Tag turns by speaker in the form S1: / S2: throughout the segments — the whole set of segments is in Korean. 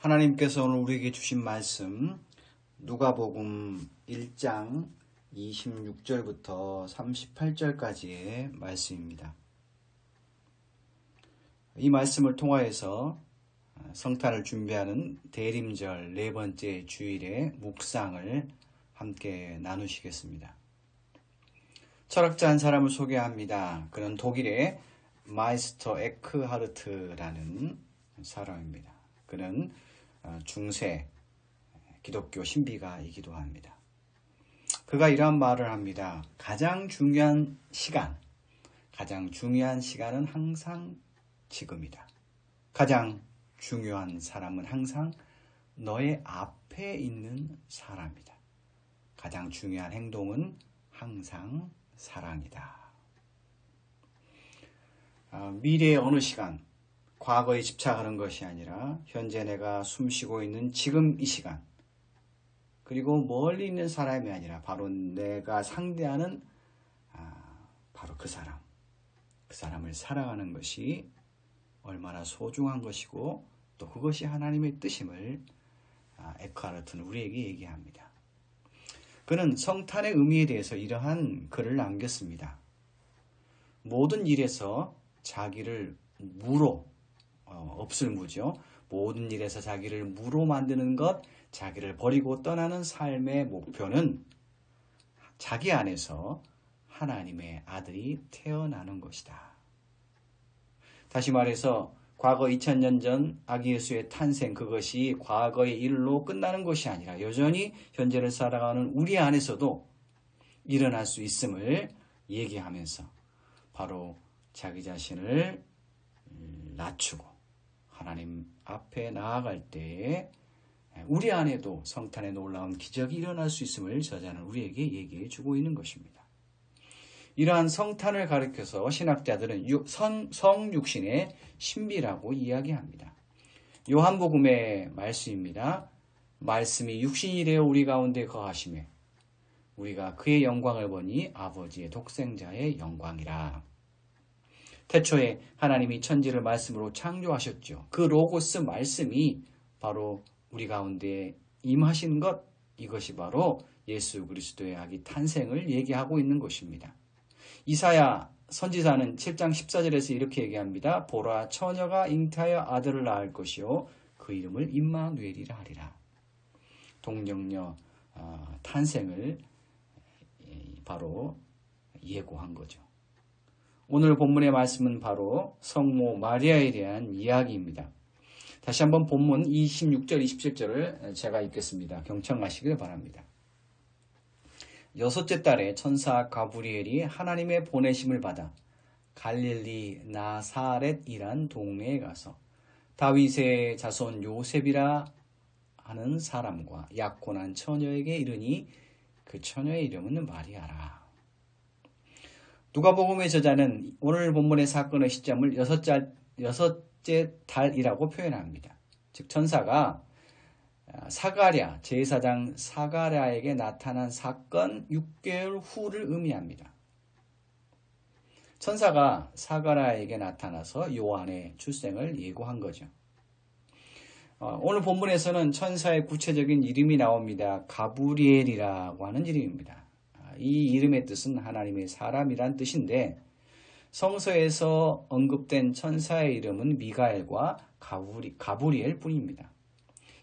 S1: 하나님께서 오늘 우리에게 주신 말씀 누가복음 1장 26절부터 38절까지의 말씀입니다. 이 말씀을 통하여서 성탄을 준비하는 대림절 네 번째 주일의 묵상을 함께 나누시겠습니다. 철학자 한 사람을 소개합니다. 그는 독일의 마이스터 에크하르트라는 사람입니다. 그는 중세 기독교 신비가이기도 합니다. 그가 이러한 말을 합니다. 가장 중요한 시간은 항상 지금이다. 가장 중요한 사람은 항상 너의 앞에 있는 사람이다. 가장 중요한 행동은 항상 사랑이다. 미래의 어느 시간, 과거에 집착하는 것이 아니라 현재 내가 숨쉬고 있는 지금 이 시간, 그리고 멀리 있는 사람이 아니라 바로 내가 상대하는 바로 그 사람을 사랑하는 것이 얼마나 소중한 것이고 또 그것이 하나님의 뜻임을 에크하르트는 우리에게 얘기합니다. 그는 성탄의 의미에 대해서 이러한 글을 남겼습니다. 모든 일에서 자기를 무로, 없을 무죠. 모든 일에서 자기를 무로 만드는 것, 자기를 버리고 떠나는 삶의 목표는 자기 안에서 하나님의 아들이 태어나는 것이다. 다시 말해서 과거 2000년 전 아기 예수의 탄생, 그것이 과거의 일로 끝나는 것이 아니라 여전히 현재를 살아가는 우리 안에서도 일어날 수 있음을 얘기하면서 바로 자기 자신을 낮추고 하나님 앞에 나아갈 때에 우리 안에도 성탄의 놀라운 기적이 일어날 수 있음을 저자는 우리에게 얘기해 주고 있는 것입니다. 이러한 성탄을 가리켜서 신학자들은 성육신의 신비라고 이야기합니다. 요한복음의 말씀입니다. 말씀이 육신이 되어 우리 가운데 거하시매 우리가 그의 영광을 보니 아버지의 독생자의 영광이라. 태초에 하나님이 천지를 말씀으로 창조하셨죠. 그 로고스 말씀이 바로 우리 가운데 임하신 것, 이것이 바로 예수 그리스도의 아기 탄생을 얘기하고 있는 것입니다. 이사야 선지자는 7장 14절에서 이렇게 얘기합니다. 보라, 처녀가 잉태하여 아들을 낳을 것이요 그 이름을 임마누엘이라 하리라. 동정녀 탄생을 바로 예고한 거죠. 오늘 본문의 말씀은 바로 성모 마리아에 대한 이야기입니다. 다시 한번 본문 26절, 27절을 제가 읽겠습니다. 경청하시길 바랍니다. 여섯째 달에 천사 가브리엘이 하나님의 보내심을 받아 갈릴리 나사렛이란 동네에 가서 다윗의 자손 요셉이라 하는 사람과 약혼한 처녀에게 이르니 그 처녀의 이름은 마리아라. 누가복음의 저자는 오늘 본문의 사건의 시점을 여섯째 달이라고 표현합니다. 즉 천사가 사가랴, 제사장 사가랴에게 나타난 사건 6개월 후를 의미합니다. 천사가 사가랴에게 나타나서 요한의 출생을 예고한 거죠. 오늘 본문에서는 천사의 구체적인 이름이 나옵니다. 가브리엘이라고 하는 이름입니다. 이 이름의 뜻은 하나님의 사람이란 뜻인데 성서에서 언급된 천사의 이름은 미가엘과 가브리엘 뿐입니다.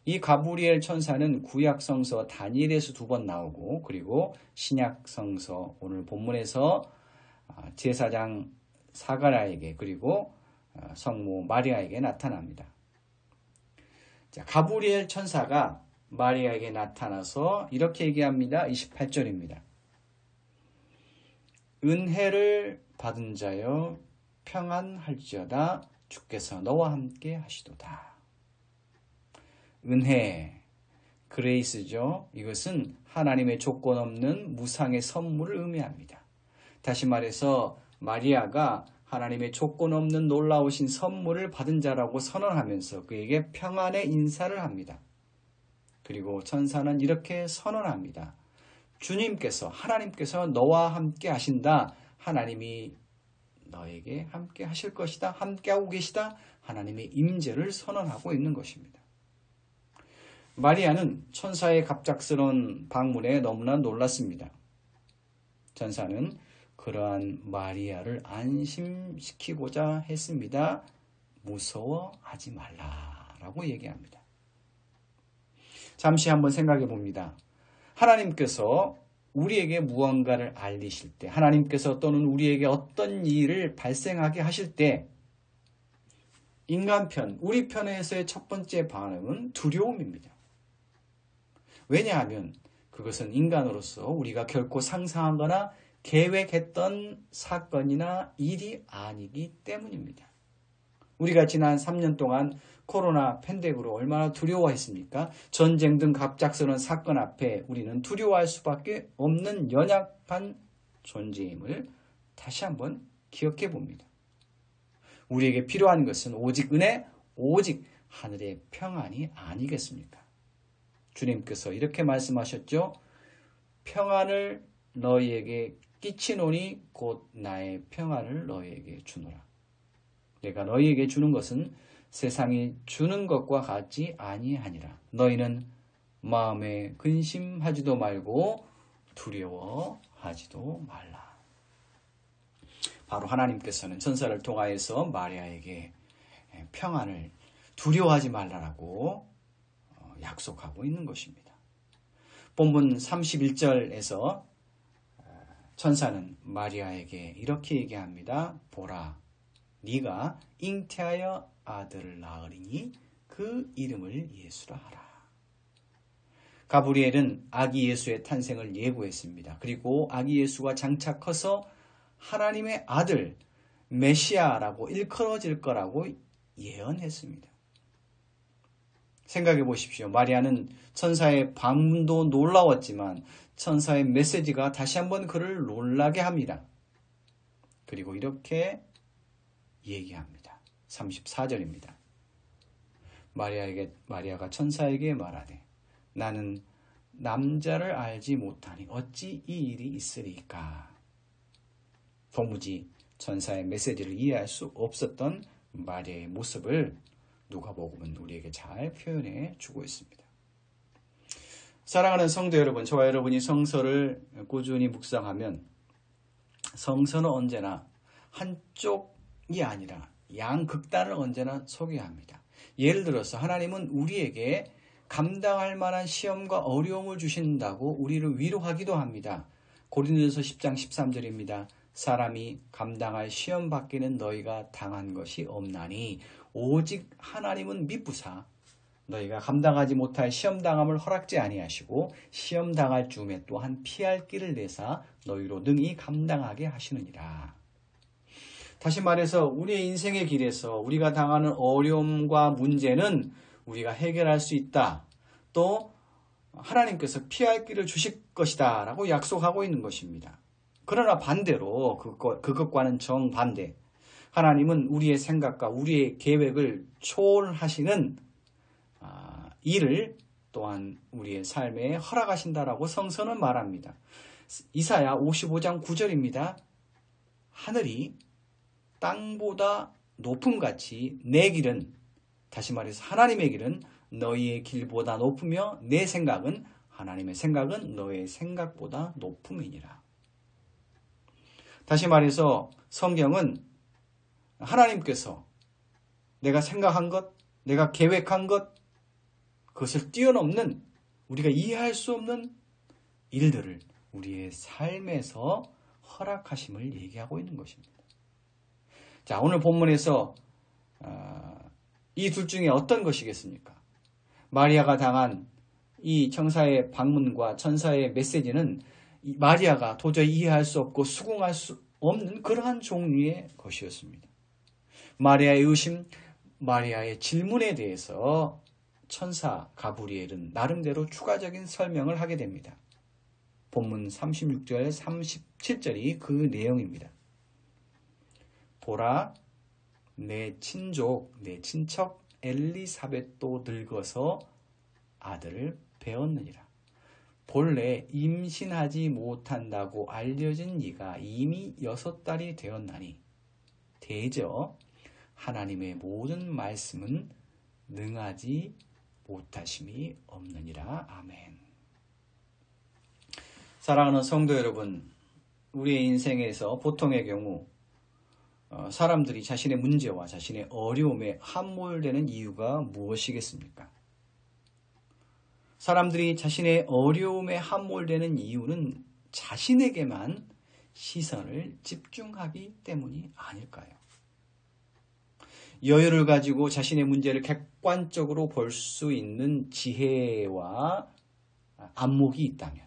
S1: 이 가브리엘 천사는 구약 성서 다니엘에서 2번 나오고 그리고 신약 성서 오늘 본문에서 제사장 사가랴에게 그리고 성모 마리아에게 나타납니다. 자, 가브리엘 천사가 마리아에게 나타나서 이렇게 얘기합니다. 28절입니다. 은혜를 받은 자여 평안할지어다 주께서 너와 함께 하시도다. 은혜, 그레이스죠. 이것은 하나님의 조건 없는 무상의 선물을 의미합니다. 다시 말해서 마리아가 하나님의 조건 없는 놀라우신 선물을 받은 자라고 선언하면서 그에게 평안의 인사를 합니다. 그리고 천사는 이렇게 선언합니다. 하나님께서 너와 함께 하신다. 하나님이 너에게 함께 하실 것이다. 함께하고 계시다. 하나님의 임재를 선언하고 있는 것입니다. 마리아는 천사의 갑작스러운 방문에 너무나 놀랐습니다. 천사는 그러한 마리아를 안심시키고자 했습니다. 무서워하지 말라라고 얘기합니다. 잠시 한번 생각해 봅니다. 하나님께서 우리에게 무언가를 알리실 때, 하나님께서 또는 우리에게 어떤 일을 발생하게 하실 때 인간 편, 우리 편에서의 첫 번째 반응은 두려움입니다. 왜냐하면 그것은 인간으로서 우리가 결코 상상하거나 계획했던 사건이나 일이 아니기 때문입니다. 우리가 지난 3년 동안 코로나 팬데믹으로 얼마나 두려워했습니까? 전쟁 등 갑작스러운 사건 앞에 우리는 두려워할 수밖에 없는 연약한 존재임을 다시 한번 기억해 봅니다. 우리에게 필요한 것은 오직 은혜, 오직 하늘의 평안이 아니겠습니까? 주님께서 이렇게 말씀하셨죠. 평안을 너희에게 끼치노니 곧 나의 평안을 너희에게 주노라. 내가 너희에게 주는 것은 세상이 주는 것과 같지 아니하니라. 너희는 마음에 근심하지도 말고 두려워하지도 말라. 바로 하나님께서는 천사를 통하여서 마리아에게 평안을 두려워하지 말라라고 약속하고 있는 것입니다. 본문 31절에서 천사는 마리아에게 이렇게 얘기합니다. 보라, 네가 잉태하여 아들을 낳으리니 그 이름을 예수라 하라. 가브리엘은 아기 예수의 탄생을 예고했습니다. 그리고 아기 예수가 장차 커서 하나님의 아들 메시아라고 일컬어질 거라고 예언했습니다. 생각해 보십시오. 마리아는 천사의 방문도 놀라웠지만 천사의 메시지가 다시 한번 그를 놀라게 합니다. 그리고 이렇게 얘기합니다. 34절입니다. 마리아가 천사에게 말하되 나는 남자를 알지 못하니 어찌 이 일이 있으리까. 도무지 천사의 메시지를 이해할 수 없었던 마리아의 모습을 누가복음은 우리에게 잘 표현해 주고 있습니다. 사랑하는 성도 여러분, 저와 여러분이 성서를 꾸준히 묵상하면 성서는 언제나 한쪽이 아니라 양극단을 언제나 소개합니다. 예를 들어서 하나님은 우리에게 감당할 만한 시험과 어려움을 주신다고 우리를 위로하기도 합니다. 고린도전서 10장 13절입니다. 사람이 감당할 시험 받기는 너희가 당한 것이 없나니 오직 하나님은 미쁘사 너희가 감당하지 못할 시험당함을 허락지 아니하시고 시험당할 즈음에 또한 피할 길을 내사 너희로 능히 감당하게 하시느니라. 다시 말해서 우리의 인생의 길에서 우리가 당하는 어려움과 문제는 우리가 해결할 수 있다. 또 하나님께서 피할 길을 주실 것이다 라고 약속하고 있는 것입니다. 그러나 반대로 그것과는 정반대. 하나님은 우리의 생각과 우리의 계획을 초월하시는 일을 또한 우리의 삶에 허락하신다라고 성서는 말합니다. 이사야 55장 9절입니다. 하늘이 땅보다 높음같이 내 길은, 다시 말해서 하나님의 길은 너희의 길보다 높으며 내 생각은, 하나님의 생각은 너의 생각보다 높음이니라. 다시 말해서 성경은 하나님께서 내가 생각한 것, 내가 계획한 것, 그것을 뛰어넘는 우리가 이해할 수 없는 일들을 우리의 삶에서 허락하심을 얘기하고 있는 것입니다. 자, 오늘 본문에서 이 둘 중에 어떤 것이겠습니까? 마리아가 당한 이 천사의 방문과 천사의 메시지는 마리아가 도저히 이해할 수 없고 수긍할 수 없는 그러한 종류의 것이었습니다. 마리아의 의심, 마리아의 질문에 대해서 천사 가브리엘은 나름대로 추가적인 설명을 하게 됩니다. 본문 36절, 37절이 그 내용입니다. 보라, 내 친족, 내 친척 엘리사벳도 늙어서 아들을 배었느니라. 본래 임신하지 못한다고 알려진 이가 이미 6달이 되었나니 대저 하나님의 모든 말씀은 능하지 못하심이 없느니라. 아멘. 사랑하는 성도 여러분, 우리의 인생에서 보통의 경우 사람들이 자신의 문제와 자신의 어려움에 함몰되는 이유가 무엇이겠습니까? 사람들이 자신의 어려움에 함몰되는 이유는 자신에게만 시선을 집중하기 때문이 아닐까요? 여유를 가지고 자신의 문제를 객관적으로 볼 수 있는 지혜와 안목이 있다면,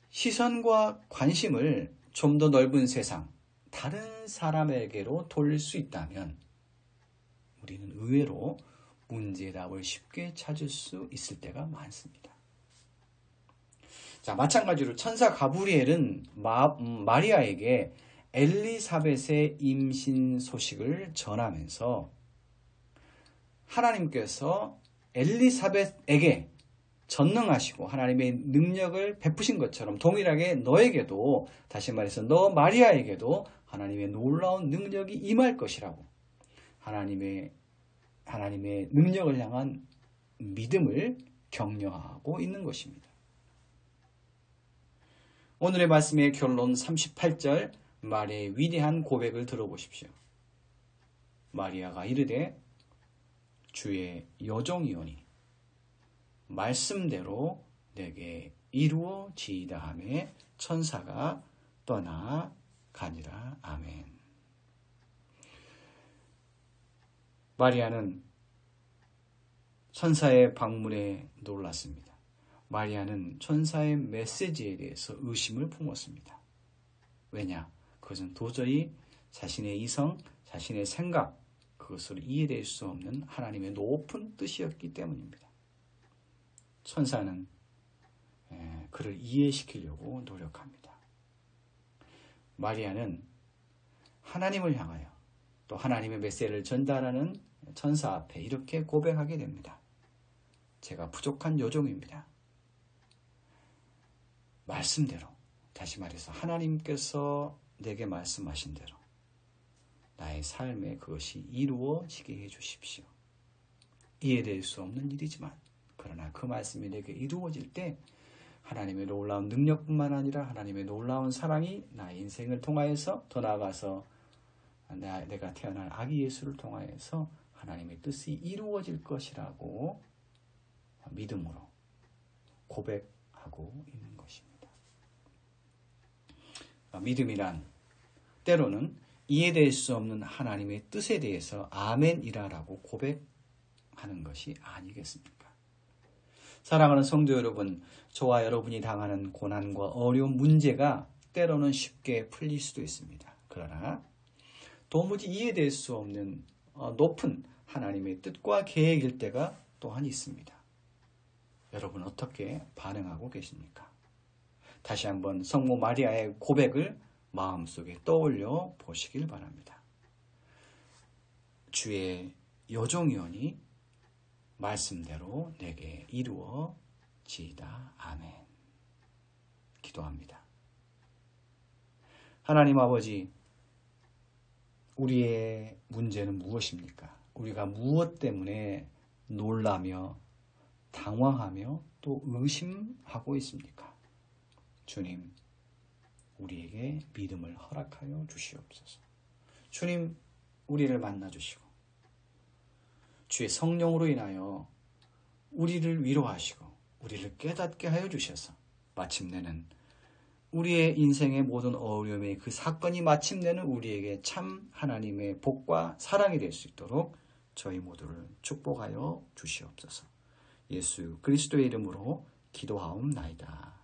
S1: 시선과 관심을 좀 더 넓은 세상, 다른 사람에게로 돌릴 수 있다면 우리는 의외로 문제의 답을 쉽게 찾을 수 있을 때가 많습니다. 자, 마찬가지로 천사 가브리엘은 마리아에게 엘리사벳의 임신 소식을 전하면서 하나님께서 엘리사벳에게 전능하시고 하나님의 능력을 베푸신 것처럼 동일하게 너에게도, 다시 말해서 너 마리아에게도 하나님의 놀라운 능력이 임할 것이라고 하나님의 능력을 향한 믿음을 격려하고 있는 것입니다. 오늘의 말씀의 결론 38절 마리아의 위대한 고백을 들어보십시오. 마리아가 이르되 주의 여종이오니 말씀대로 내게 이루어지이다 하며 천사가 떠나가니라. 아멘. 마리아는 천사의 방문에 놀랐습니다. 마리아는 천사의 메시지에 대해서 의심을 품었습니다. 왜냐? 그것은 도저히 자신의 이성, 자신의 생각, 그것을 이해될 수 없는 하나님의 높은 뜻이었기 때문입니다. 천사는 그를 이해시키려고 노력합니다. 마리아는 하나님을 향하여 또 하나님의 메시지를 전달하는 천사 앞에 이렇게 고백하게 됩니다. 제가 부족한 여종입니다. 말씀대로, 다시 말해서 하나님께서 내게 말씀하신 대로 나의 삶에 그것이 이루어지게 해주십시오. 이해될 수 없는 일이지만 그러나 그 말씀이 내게 이루어질 때 하나님의 놀라운 능력뿐만 아니라 하나님의 놀라운 사랑이 나의 인생을 통하여서 더 나아가서 내가 태어난 아기 예수를 통하여서 하나님의 뜻이 이루어질 것이라고 믿음으로 고백하고 있는 것입니다. 믿음이란 때로는 이해될 수 없는 하나님의 뜻에 대해서 아멘이라고 고백하는 것이 아니겠습니까? 사랑하는 성도 여러분, 저와 여러분이 당하는 고난과 어려운 문제가 때로는 쉽게 풀릴 수도 있습니다. 그러나 도무지 이해될 수 없는 높은 하나님의 뜻과 계획일 때가 또한 있습니다. 여러분 어떻게 반응하고 계십니까? 다시 한번 성모 마리아의 고백을 마음속에 떠올려 보시길 바랍니다. 주의 여종이오니 말씀대로 내게 이루어지이다. 아멘. 기도합니다. 하나님 아버지, 우리의 문제는 무엇입니까? 우리가 무엇 때문에 놀라며 당황하며 또 의심하고 있습니까? 주님, 우리에게 믿음을 허락하여 주시옵소서. 주님, 우리를 만나주시고 주의 성령으로 인하여 우리를 위로하시고 우리를 깨닫게 하여 주셔서 마침내는 우리의 인생의 모든 어려움의 그 사건이 마침내는 우리에게 참 하나님의 복과 사랑이 될 수 있도록 저희 모두를 축복하여 주시옵소서. 예수 그리스도의 이름으로 기도하옵나이다.